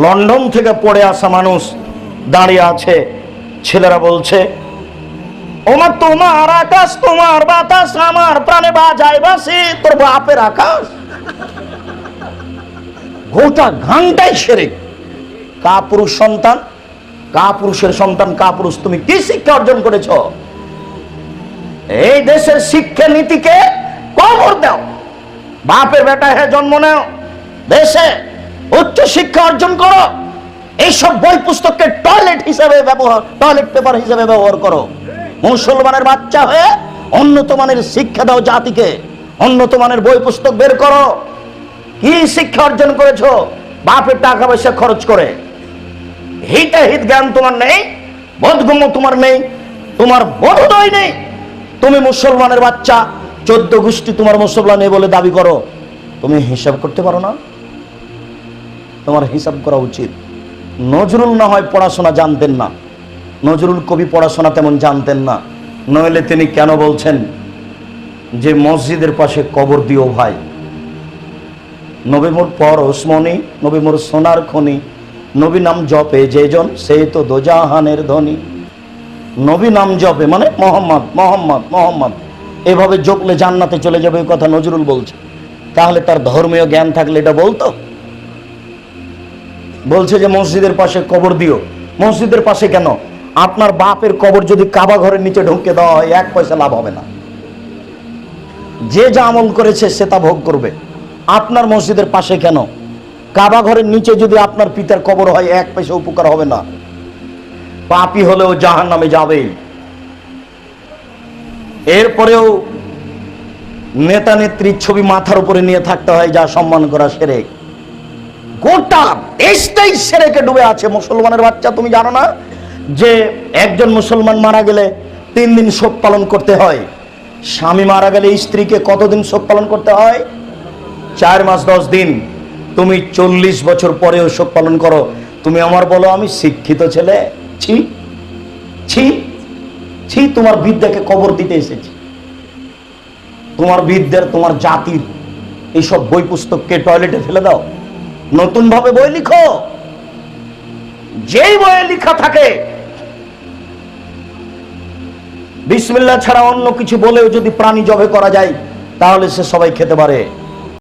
London থেকে পড়ে আসা মানুষ দাঁড়িয়ে আছে, ছেলেরা বলছে ওমা তোমার আকাশ তোমার বাতাস আমার প্রাণে বাজায় বাসি, তোর বাপের আকাশ। গোটা ঘাংটাই শিরক। কাপুরুষ সন্তান, কাপুরুষের সন্তান, কাপুরুষ তুমি কি শিক্ষা অর্জন করেছ? এই দেশের শিক্ষা নীতিকে কবর দাও। বাপের বেটা হয়ে জন্ম নাও, দেশে উচ্চ শিক্ষা অর্জন করো। এইসব বই পুস্তককে টয়লেট হিসেবে ব্যবহার, টয়লেট পেপার হিসেবে ব্যবহার করো। মুসলমানের বাচ্চা হয়ে উন্নত মানের শিক্ষা দাও জাতিকে, উন্নত মানের বই পুস্তক বের করো। কি শিক্ষা অর্জন করেছো? বাপের টাকা পয়সা খরচ করে। হিতাহিত জ্ঞান তোমার নেই, বোধগম্য তোমার নেই, তোমার বোধোদয় নেই। তুমি মুসলমানের বাচ্চা, 14 গোষ্ঠী তোমার মুসলমান বলে দাবি করো, তুমি হিসাব করতে পারো না? তোমার হিসাব করা উচিত। নজরুল না হয় পড়াশোনা জানতেন না, নজরুল কবি পড়াশোনা তেমন জানতেন না, নইলে তিনি কেন বলছেন যে মসজিদের পাশে কবর দিও ভাই? নবী মোর পর ওসমনি, নবী মোর সোনার খনি, নবী নাম জপে যেজন সেই তো দোজাহানের ধনী। নবী নাম জপে মানে মোহাম্মদ মোহাম্মদ মোহাম্মদ, এভাবে জপলে জান্নাতে চলে যাবে, এই কথা নজরুল বলছে। তাহলে তার ধর্মীয় জ্ঞান থাকলে এটা বলতো? বলছে যে মসজিদের পাশে কবর দিও। মসজিদের পাশে কেন? আপনার বাপের কবর যদি কাবা ঘরের নিচে ঢুকে দেওয়া হয়, 1 পয়সা লাভ হবে না। যে যা আমল করেছে সে তা ভোগ করবে। আপনার মসজিদের পাশে কেন? কাবা ঘরের নিচে যদি আপনার পিতার কবর হয়, 1 পয়সা উপকার হবে না। পাপী হলেও জাহান্নামে যাবে। এরপরেও নেতা নেত্রীর ছবি মাথার উপরে নিয়ে থাকতে হয়, যা সম্মান করা শিরক। গোটা দেশটাই শিরকে ডুবে আছে। মুসলমানের বাচ্চা, তুমি জানো না যে একজন মুসলমান মারা গেলে 3 দিন শোক পালন করতে হয়? স্বামী মারা গেলে স্ত্রীকে কতদিন শোক পালন করতে হয়? 4 মাস 10 দিন। তুমি 40 বছর পরেও শোক পালন করো। তুমি আমার বলো আমি শিক্ষিত ছেলে? ছি ছি ছি, তোমার বিদ্যাকে কবর দিতে এসেছি। তোমার বিদ্যার, তোমার জাতির এইসব বই পুস্তককে টয়লেটে ফেলে দাও, নতুন ভাবে বই লিখো। যেই বইয়ে লেখা থাকে বিসমিল্লাহ ছাড়া অন্য কিছু বলেও যদি প্রাণী জবে করা যায়, তাহলে সে সবাই খেতে পারে।